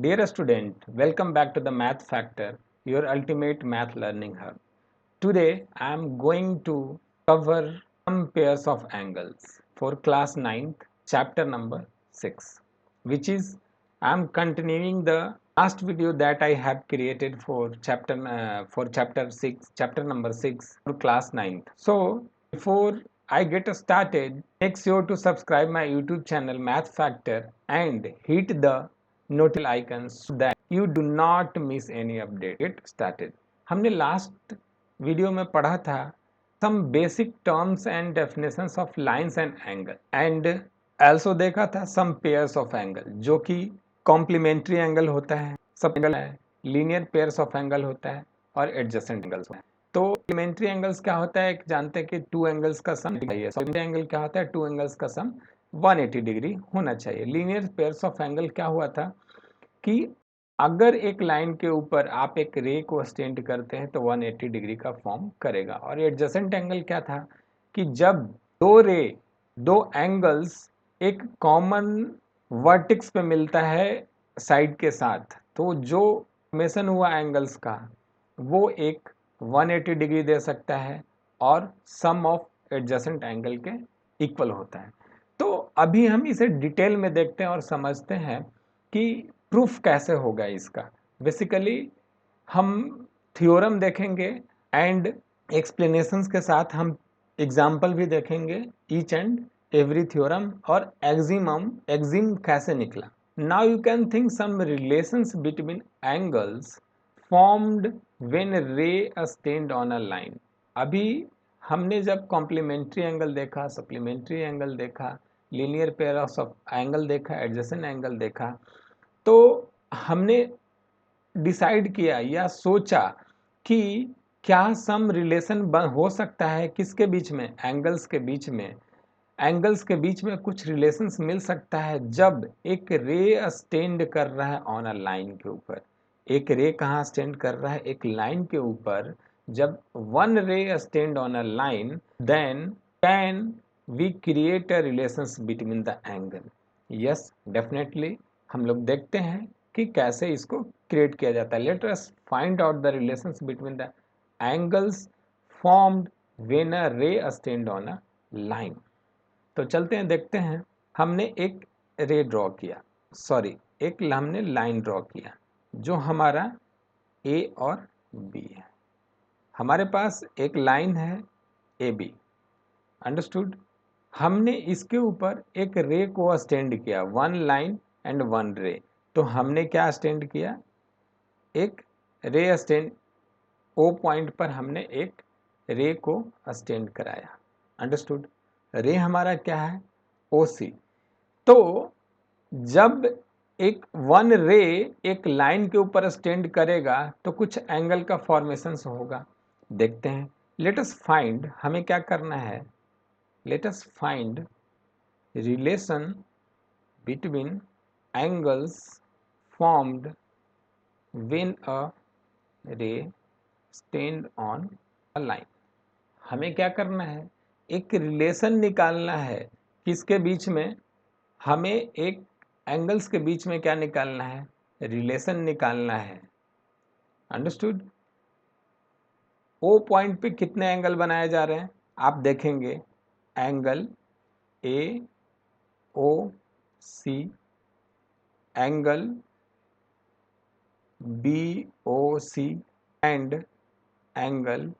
Dear student, welcome back to the Math Factor, your ultimate math learning hub. Today I am going to cover some pairs of angles for class 9th, chapter number 6, which is I am continuing the last video that I have created for chapter 6, chapter number 6 for class 9th. So before I get started, make sure to subscribe my YouTube channel Math Factor and hit the notification icon so that you do not miss any update. Get started. हमने last video में पढ़ा था some basic terms and definitions of lines and angle and also देखा था सम pairs of angle जो कि complementary angle होता है, सब एंगल है, लीनियर पेयर्स ऑफ एंगल होता है और एडजेसेंट एंगल्स होता है। तो कॉम्प्लीमेंट्री एंगल्स क्या होता है, एक जानते हैं कि टू एंगल्स का सम चाहिए। सॉलिड एंगल क्या होता है, टू एंगल्स का सम 180 डिग्री होना चाहिए। लीनियर पेयर्स ऑफ एंगल क्या हुआ था कि अगर एक लाइन के ऊपर आप एक रे को स्टेंड करते हैं तो 180 डिग्री का फॉर्म करेगा। और एडजेसेंट एंगल क्या था कि जब दो एंगल्स एक कॉमन वर्टेक्स पे मिलता है साइड के साथ, तो जो फॉर्मेशन हुआ एंगल्स का वो एक 180 डिग्री दे सकता है और सम ऑफ एडजेसेंट एंगल के इक्वल होता है। तो अभी हम इसे डिटेल में देखते हैं और समझते हैं कि प्रूफ कैसे होगा इसका। बेसिकली हम थ्योरम देखेंगे एंड एक्सप्लेनेशंस के साथ हम एग्जाम्पल भी देखेंगे ईच एंड एवरी थ्योरम और एक्सिम कैसे निकला। Now you can think some relations between angles formed when ray stand on a line. अभी हमने जब कॉम्प्लीमेंट्री एंगल देखा, सप्लीमेंट्री एंगल देखा, लीनियर पेयर ऑफ एंगल देखा, एडजेसेंट एंगल देखा, तो हमने डिसाइड किया या सोचा कि क्या सम रिलेशन हो सकता है किसके बीच में, एंगल्स के बीच में। एंगल्स के बीच में कुछ रिलेशंस मिल सकता है जब एक रे स्टैंड कर रहा है ऑन अ लाइन के ऊपर। एक रे कहाँ स्टैंड कर रहा है, एक लाइन के ऊपर। जब one ray stand on a line then can we create a relations between the angle. Yes definitely हम लोग देखते हैं कि कैसे इसको क्रिएट किया जाता है। Let us find out the relations between the angles formed when a रे स्टैंड ऑन अ लाइन। तो चलते हैं, देखते हैं। हमने एक रे ड्रॉ किया, सॉरी एक हमने लाइन ड्रॉ किया जो हमारा ए और बी है। हमारे पास एक लाइन है ए बी, अंडरस्टूड। हमने इसके ऊपर एक रे को स्टैंड किया, वन लाइन एंड वन रे। तो हमने क्या स्टैंड किया, एक रे स्टैंड ओ पॉइंट पर हमने एक रे को स्टैंड कराया, अंडरस्टूड। रे हमारा क्या है, ओ सी। तो जब एक वन रे एक लाइन के ऊपर स्टैंड करेगा तो कुछ एंगल का फॉर्मेशन होगा, देखते हैं। लेट अस फाइंड, हमें क्या करना है, let us find relation between angles formed when a रे स्टैंड ऑन अ लाइन। हमें क्या करना है, एक रिलेशन निकालना है किसके बीच में, हमें एक एंगल्स के बीच में क्या निकालना है, रिलेशन निकालना है, अंडरस्टूड। ओ पॉइंट पे कितने एंगल बनाए जा रहे हैं आप देखेंगे, angle A O C, angle B O C and angle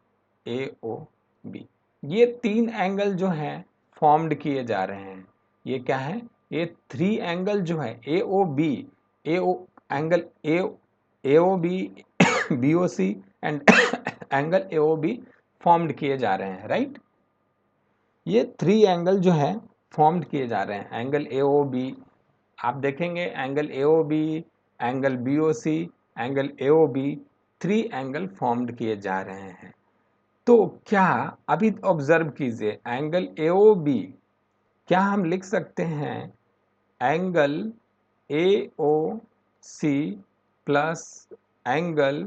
A O B. ये तीन एंगल जो हैं फॉर्म्ड किए जा रहे हैं। ये क्या है, ये थ्री एंगल जो है A O B, A O angle A O B, B O C and angle A O B formed किए जा रहे हैं, राइट। ये थ्री एंगल जो है फॉर्म्ड किए जा रहे हैं। एंगल ए ओ बी आप देखेंगे, angle A O B, angle B O C, angle A O B, three angle formed किए जा रहे हैं। तो क्या, अभी ऑब्जर्व कीजिए, एंगल ए ओ बी क्या हम लिख सकते हैं, angle A O C plus angle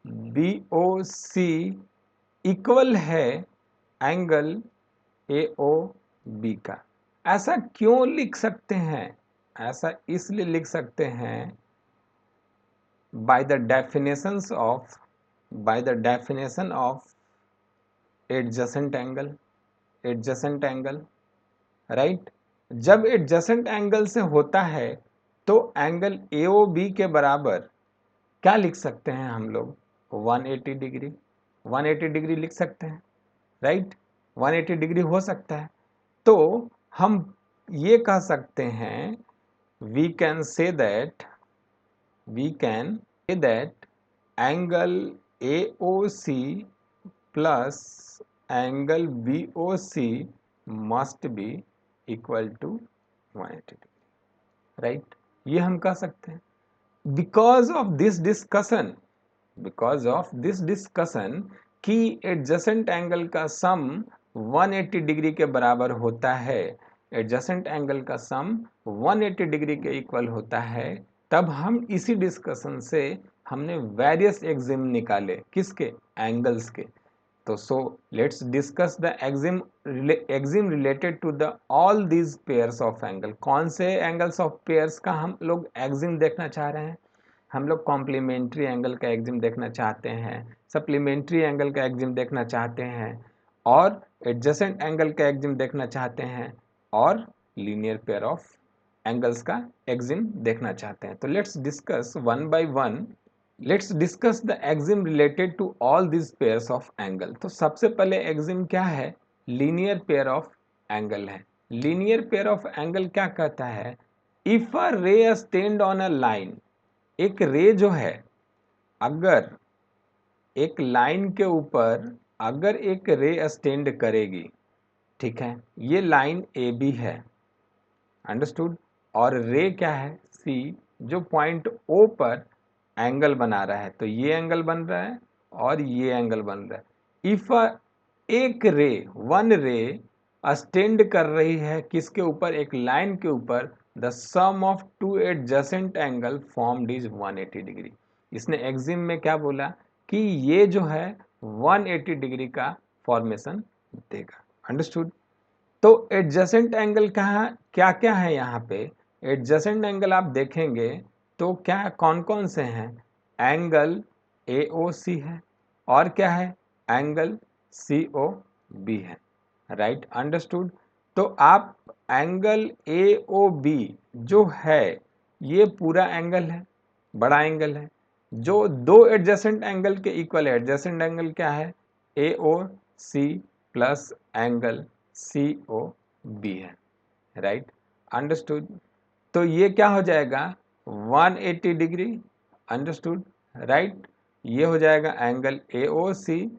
B O C equal है एंगल ए ओ बी का। ऐसा क्यों लिख सकते हैं, ऐसा इसलिए लिख सकते हैं by the definitions of by the definition of adjacent angle, right. जब एडजेसेंट एंगल से होता है तो एंगल AOB के बराबर क्या लिख सकते हैं हम लोग? 180 डिग्री, 180 डिग्री लिख सकते हैं, राइट। 180 डिग्री हो सकता है। तो हम ये कह सकते हैं, we can say that angle AOC plus angle BOC must be equal to 180 degree, right. ये हम कह सकते हैं। बिकॉज ऑफ दिस डिस्कशन कि एडजेसेंट एंगल का सम 180 डिग्री के बराबर होता है, एडजेसेंट एंगल का सम 180 डिग्री के इक्वल होता है, तब हम इसी डिस्कशन से हमने वेरियस एक्सिम निकाले, किसके? एंगल्स के। तो so let's discuss the axiom related to the all these pairs of angle. कौन से एंगल्स ऑफ पेयर्स का हम लोग एक्सिम देखना चाह रहे हैं? हम लोग कॉम्प्लीमेंट्री एंगल का एक्सिम देखना चाहते हैं, सप्लीमेंट्री एंगल का एक्सिम देखना चाहते हैं, और एडजेसेंट एंगल का एक्सिम देखना चाहते हैं, और लीनियर पेयर ऑफ एंगल्स का एक्सिम देखना चाहते हैं। तो let's discuss one by one. Let's discuss the axiom related to all this pairs of angle. तो सबसे पहले एक्सिम क्या है? लीनियर पेयर ऑफ एंगल है। लीनियर पेयर ऑफ एंगल क्या कहता है? इफ अ रे स्टैंड ऑन अ लाइन, एक रे जो है, अगर एक लाइन के ऊपर अगर एक रे स्टैंड करेगी, ठीक है, ये लाइन AB है, अंडरस्टूड, और रे क्या है? C, जो पॉइंट O पर एंगल बना रहा है। तो ये एंगल बन रहा है और ये एंगल बन रहा है। इफ एक रे, वन रे स्टैंड कर रही है किसके ऊपर? एक लाइन के ऊपर। The sum of two adjacent angle formed is 180 degree. इसने एक्सिम में क्या बोला कि ये जो है 180 डिग्री का फॉर्मेशन देगा, अंडरस्टूड। तो एडजेसेंट एंगल कहाँ, क्या क्या है यहाँ पे? एडजेसेंट एंगल आप देखेंगे तो क्या, कौन कौन से हैं? एंगल AOC है, और क्या है? एंगल COB है, राइट, अंडरस्टूड। तो आप एंगल AOB जो है, ये पूरा एंगल है, बड़ा एंगल है, जो दो एडजेसेंट एंगल के इक्वल है। एडजेसेंट एंगल क्या है? AOC प्लस एंगल COB है, राइट, अंडरस्टूड। तो ये क्या हो जाएगा? 180 डिग्री, अंडरस्टूड, राइट। ये हो जाएगा angle AOC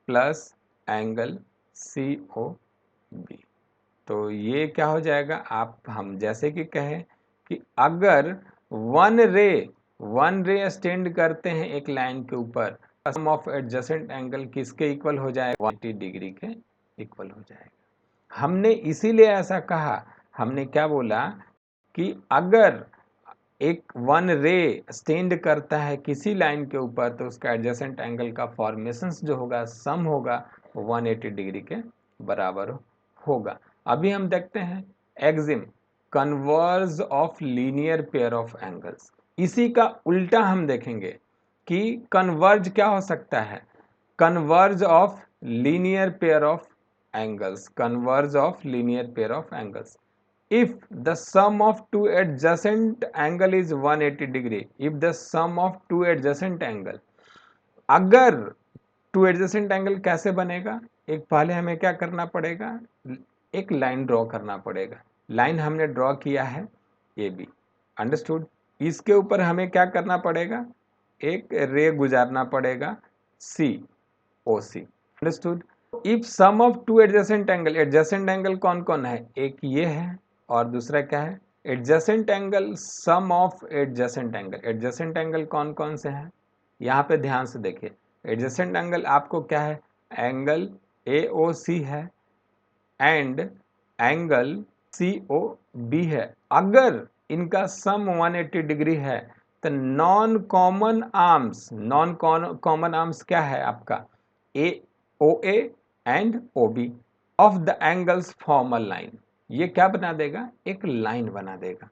plus angle COB। तो ये क्या हो जाएगा? आप, हम जैसे कि कहें कि अगर वन रे स्टैंड करते हैं एक लाइन के ऊपर, सम ऑफ एडजेसेंट एंगल किसके इक्वल हो जाएगा? 180 डिग्री के इक्वल हो जाएगा। हमने इसीलिए ऐसा कहा, हमने क्या बोला कि अगर एक वन रे स्टैंड करता है किसी लाइन के ऊपर, तो उसका एडजेसेंट एंगल का फॉर्मेशंस जो होगा, सम होगा, 180 डिग्री के बराबर होगा। अभी हम देखते हैं Exim, converse of linear pair of angles. इसी का उल्टा हम देखेंगे कि कन्वर्ज क्या हो सकता है? Converse of linear pair of angles, converge of linear pair of angles. If the sum of two adjacent angle is 180 degree, if the sum of two adjacent angle, अगर टू एडजेसेंट एंगल कैसे बनेगा? एक पहले हमें क्या करना पड़ेगा? एक लाइन ड्रॉ करना पड़ेगा। लाइन हमने ड्रॉ किया है AB, अंडरस्टूड। इसके ऊपर हमें क्या करना पड़ेगा? एक रे गुजारना पड़ेगा COC, understood. If sum of two adjacent angle, adjacent angle कौन कौन है? एक ये है और दूसरा क्या है? Adjacent angle, sum of adjacent angle. Adjacent angle कौन कौन से हैं? यहाँ पे ध्यान से देखिए, एडजेसेंट एंगल आपको क्या है? एंगल AOC है एंड एंगल COB है। अगर इनका सम 180 डिग्री है तो नॉन कॉमन आर्म्स क्या है आपका? OA and OB of the angles form a line. ये क्या बना देगा? एक लाइन बना देगा,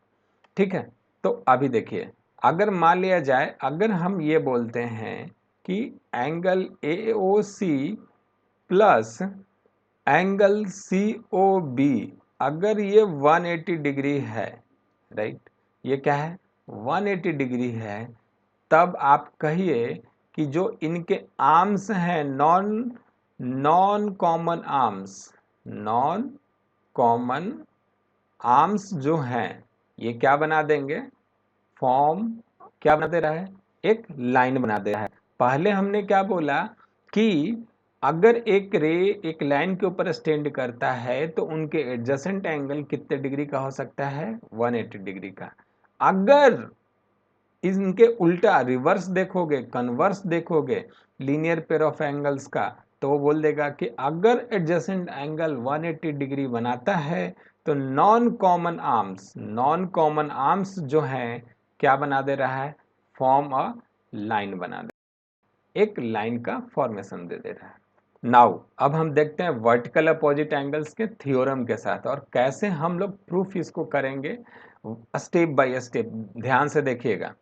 ठीक है। तो अभी देखिए, अगर मान लिया जाए, अगर हम ये बोलते हैं कि angle AOC plus angle COB अगर ये 180 डिग्री है, राइट, ये क्या है 180 डिग्री है, तब आप कहिए कि जो इनके आर्म्स हैं non common arms, non common arms जो हैं ये क्या बना देंगे, फॉर्म क्या बना दे रहा है, एक लाइन बना दे रहा है। पहले हमने क्या बोला कि अगर एक रे एक लाइन के ऊपर स्टैंड करता है तो उनके एडजेसेंट एंगल कितने डिग्री का हो सकता है, 180 डिग्री का। अगर इनके उल्टा रिवर्स देखोगे, कन्वर्स देखोगे लीनियर पेयर ऑफ एंगल्स का, तो वो बोल देगा कि अगर एडजेसेंट एंगल 180 डिग्री बनाता है तो नॉन कॉमन आर्म्स जो हैं क्या बना दे रहा है, फॉर्म अ लाइन बना दे, एक लाइन का फॉर्मेशन दे रहा है। नाउ अब हम देखते हैं वर्टिकल अपोजिट एंगल्स के थ्योरम के साथ और कैसे हम लोग प्रूफ इसको करेंगे स्टेप बाय स्टेप, ध्यान से देखिएगा।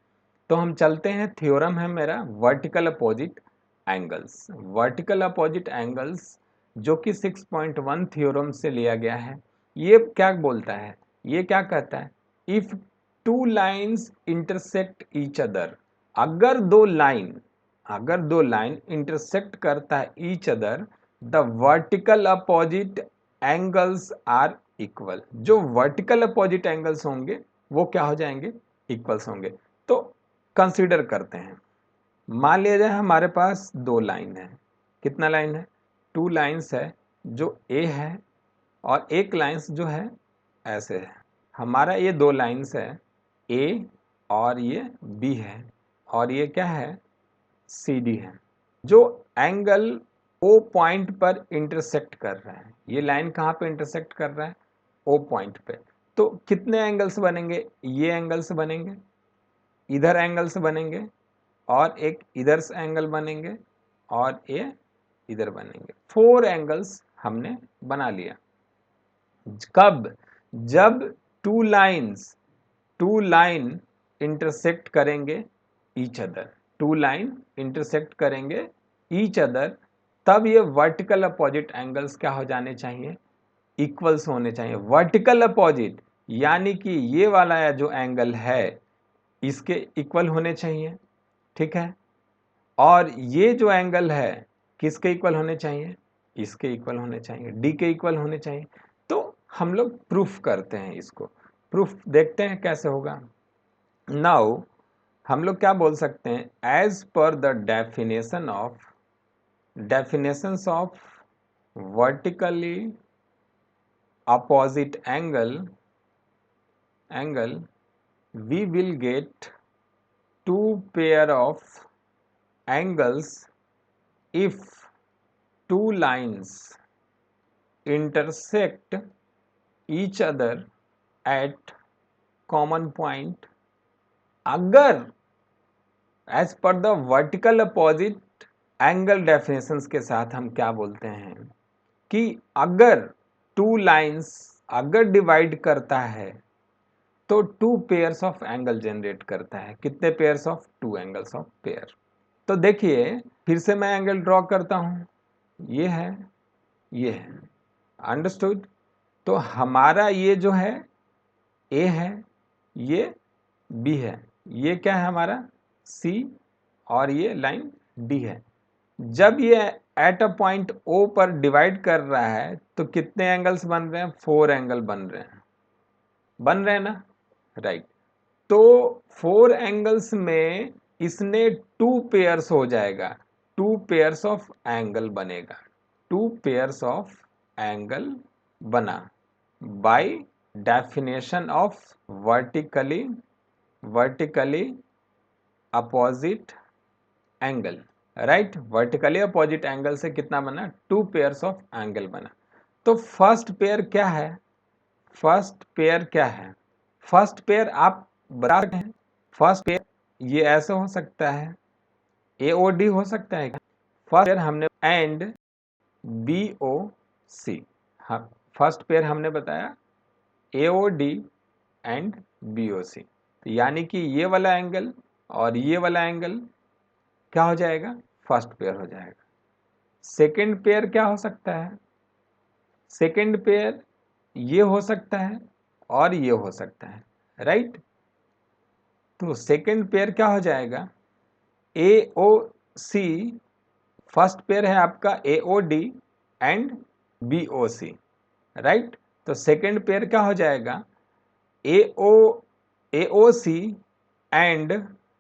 तो हम चलते हैं, थ्योरम है मेरा vertical opposite angles. Vertical opposite angles जो कि 6.1 थ्योरम से लिया गया है, ये क्या बोलता है, ये क्या कहता है, if two lines intersect each other, अगर दो लाइन इंटरसेक्ट करता है each other, the vertical opposite angles are equal. जो वर्टिकल अपोजिट एंगल्स होंगे वो क्या हो जाएंगे, इक्वल्स होंगे। तो कंसीडर करते हैं, मान लिया जाए हमारे पास दो लाइन है, कितना लाइन है, टू लाइन्स है, जो ए है और एक लाइन्स जो है ऐसे है। हमारा ये दो लाइन्स है, ए और ये बी है और ये क्या है, CD है, जो एंगल O पॉइंट पर इंटरसेक्ट कर रहा है। ये लाइन कहाँ पे इंटरसेक्ट कर रहा है, O पॉइंट पे। तो कितने एंगल्स बनेंगे, ये एंगल्स बनेंगे, इधर एंगल्स बनेंगे और एक इधर से एंगल बनेंगे और ये इधर बनेंगे। 4 एंगल्स हमने बना लिया। कब, जब टू लाइन इंटरसेक्ट करेंगे each other, two line intersect करेंगे ईच अदर, तब ये वर्टिकल अपोजिट एंगल्स क्या हो जाने चाहिए, इक्वल्स होने चाहिए। वर्टिकल अपोजिट यानी कि ये वाला जो एंगल है इसके इक्वल होने चाहिए, ठीक है, और ये जो एंगल है किसके इक्वल होने चाहिए, इसके इक्वल होने चाहिए, डी के इक्वल होने चाहिए। तो हम लोग प्रूफ करते हैं इसको, प्रूफ देखते हैं कैसे होगा। नाउ हम लोग क्या बोल सकते हैं, as per the definitions of vertically opposite angle we will get two pair of angles if two lines intersect each other at common point। अगर as per the vertical opposite angle definitions के साथ हम क्या बोलते हैं कि अगर two lines अगर डिवाइड करता है तो two pairs of angle generate करता है। कितने pairs of, two angles of pair. तो देखिए फिर से मैं एंगल ड्रॉ करता हूं, ये है, ये है, अंडरस्टूड। तो हमारा ये जो है ए है, ये बी है, ये क्या है हमारा सी और ये लाइन डी है। जब ये एट अ पॉइंट ओ पर डिवाइड कर रहा है तो कितने एंगल्स बन रहे हैं, 4 एंगल बन रहे हैं ना, राइट। तो 4 एंगल्स में इसने 2 पेयर्स हो जाएगा, 2 पेयर्स ऑफ एंगल बनेगा, 2 पेयर्स ऑफ एंगल बना by definition of vertically opposite angle, right. Vertically opposite angle से कितना बना, 2 पेयर्स ऑफ एंगल बना। तो फर्स्ट पेयर क्या है, फर्स्ट पेयर क्या है, फर्स्ट पेयर आप बता सकते हैं। फर्स्ट पेयर ये ऐसे हो सकता है, AOD हो सकता है क्या, फर्स्ट पेयर हमने एंड BOC, हाँ फर्स्ट पेयर हमने बताया AOD एंड BOC। तो यानी कि ये वाला एंगल और ये वाला एंगल क्या हो जाएगा, फर्स्ट पेयर हो जाएगा। सेकंड पेयर क्या हो सकता है, सेकंड पेयर ये हो सकता है और ये हो सकता है, राइट। तो सेकंड पेयर क्या हो जाएगा, A O C, first pair है आपका A O D and B O C, right. तो सेकंड पेयर क्या हो जाएगा, A O C and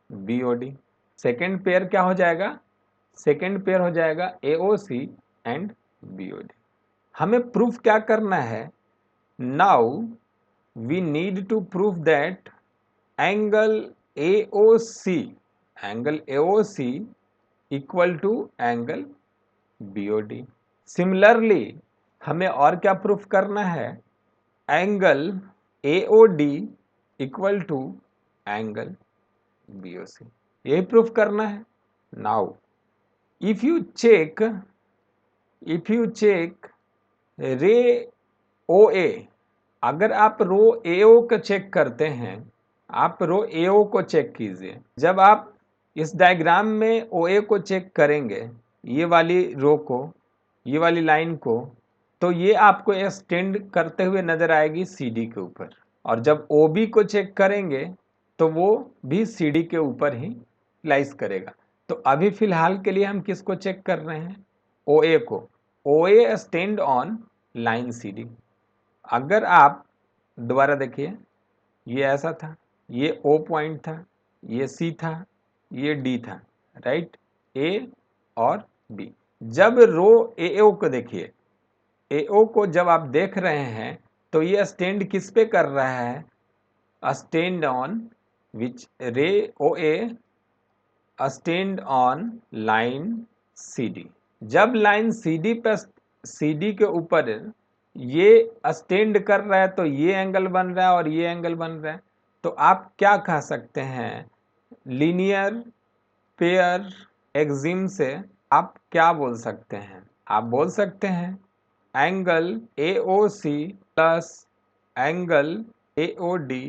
B O D. Second pair क्या हो जाएगा, सेकेंड पेयर हो जाएगा A O C and B O D. हमें प्रूफ क्या करना है, now we need to proof that angle A O C, angle A O C equal to angle B O D. Similarly हमें और क्या proof करना है, angle A O D equal to angle B O C, यही proof करना है। Now if you check रे O ए, अगर आप रो ए ओ को चेक करते हैं, आप रो ए ओ को चेक कीजिए। जब आप इस डायग्राम में ओ ए को चेक करेंगे, ये वाली रो को, ये वाली लाइन को, तो ये आपको एक्सटेंड करते हुए नजर आएगी सी डी के ऊपर। और जब ओ बी को चेक करेंगे तो वो भी सी डी के ऊपर ही लाइज करेगा। तो अभी फिलहाल के लिए हम किसको चेक कर रहे हैं, ओ ए को। O A stand on line C D. अगर आप दोबारा देखिए, ये ऐसा था, ये ओ पॉइंट था, ये सी था, ये डी था, राइट, ए और बी। जब रो ए ओ को देखिए, ए ओ को जब आप देख रहे हैं तो ये स्टैंड किस पे कर रहा है, stand on which ray O A stand on line C D. जब लाइन सी डी पे, सी डी के ऊपर ये स्टैंड कर रहा है तो ये एंगल बन रहा है और ये एंगल बन रहा है। तो आप क्या कह सकते हैं, लीनियर पेयर एक्सिम से आप क्या बोल सकते हैं, आप बोल सकते हैं angle A O C plus angle A O D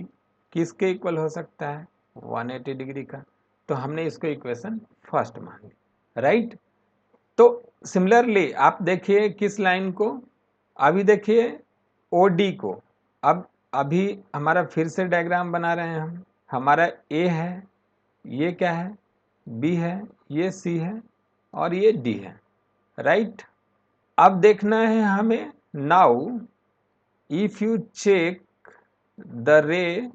किसके इक्वल हो सकता है, 180 डिग्री का। तो हमने इसको इक्वेशन फर्स्ट मान ली, राइट। तो सिमिलरली आप देखिए किस लाइन को, अभी देखिए ओ डी को। अब अभी हमारा फिर से डायग्राम बना रहे हैं हम, हमारा ए है, ये क्या है, बी है, ये सी है और ये डी है, राइट। अब देखना है हमें, now if you check the ray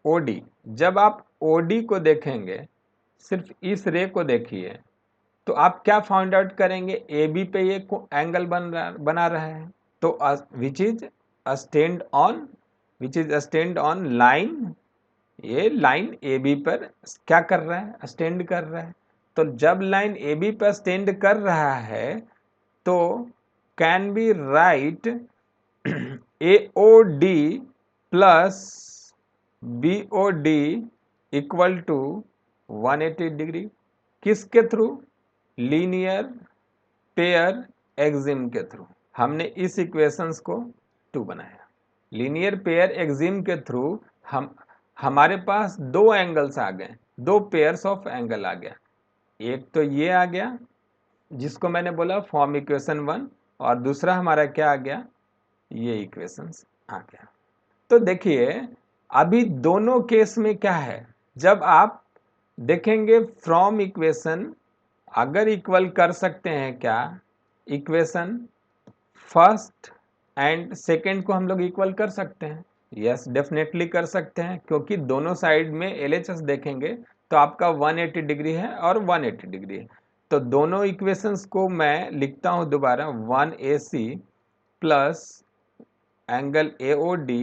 O D, जब आप ओ डी को देखेंगे, सिर्फ इस रे को देखिए, तो आप क्या फाइंड आउट करेंगे, ए बी पे ये एंगल बना रहा है, तो which is stand on line, ये लाइन ए बी पर क्या कर रहा है, स्टैंड कर रहा है। तो जब लाइन ए बी पर स्टैंड कर रहा है तो can be right A O D plus B O D equal to 180 degree, किसके थ्रू, लीनियर पेयर एक्सिम के थ्रू। हमने इस इक्वेशंस को 2 बनाया। लीनियर पेयर एक्सिम के थ्रू हमारे पास दो एंगल्स आ गए, दो पेयर्स ऑफ एंगल आ गया। एक तो ये आ गया जिसको मैंने बोला फॉर्म इक्वेशन 1, और दूसरा हमारा क्या आ गया, ये इक्वेशंस आ गया। तो देखिए अभी दोनों केस में क्या है, जब आप देखेंगे फ्रॉम इक्वेशन, अगर इक्वल कर सकते हैं क्या, इक्वेशन फर्स्ट एंड सेकेंड को हम लोग इक्वल कर सकते हैं, यस डेफिनेटली कर सकते हैं, क्योंकि दोनों साइड में LHS देखेंगे तो आपका 180 डिग्री है और 180 डिग्री है। तो दोनों इक्वेशंस को मैं लिखता हूं दोबारा, 1AC प्लस एंगल AOD